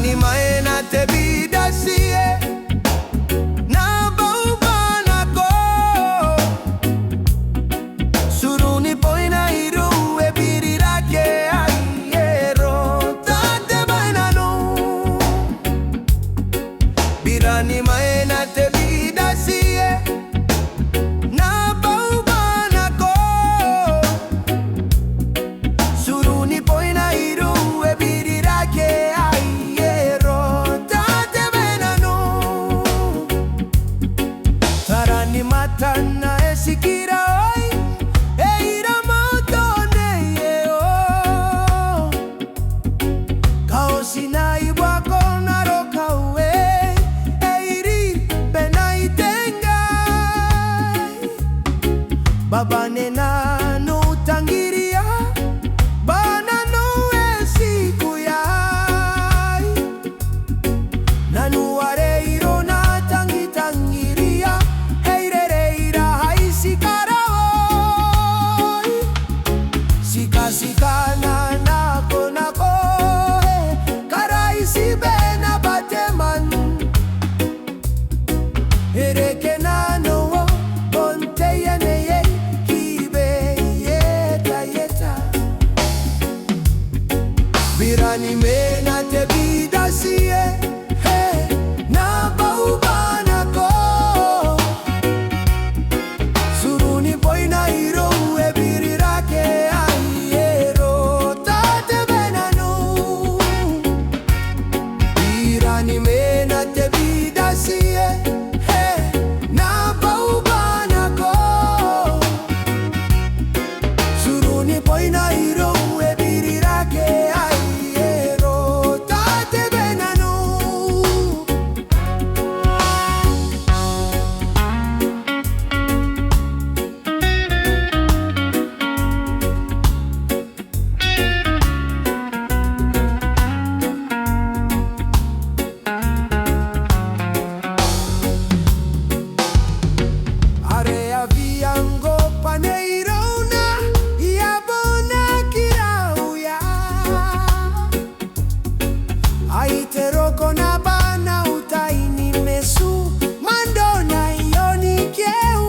Biran Mwaena Te Biitati na baubana ko suruni poina iru e birirake aiero tate baina no. Biran Mwaena Te Biitati na baubana ko suruni poina iru e birirake aiero tate baina no. Tarani matana esikira oi eira motone yeo kaosina ibwako naroka uwe eiri penaitengai babane nanu tangiria bana no esikuyai nanu areiro na tangitangiria heirereira haisikarawoi sikasikana nako nako karaisi bena bateman erekenano onteyeneye kibe yeta yeta. Biran Mwaena Te Biitati na baubana ko suruni poina iro e birirake aiero tate baina no. Biran Mwaena Te Biitati na baubana ko suruni poina iro e birirake aiero tate baina no. Area viango paneirona iabona kirauya aiteroko na bana utaini mesu mandona ioni keu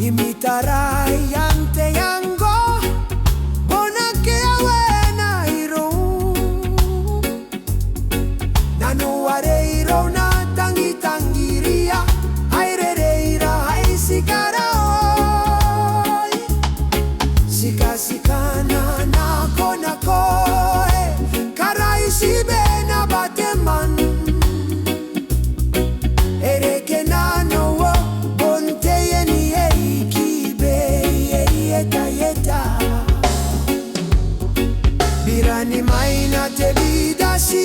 imitarai ante yango bona keawena iru nanu areiro na tangitangiria airereira haisikarawoi sikasikana nako nako karaisi bena bateman erekenano onteyeni eikibe yeta yeta. Biran Mwaena Te Biitati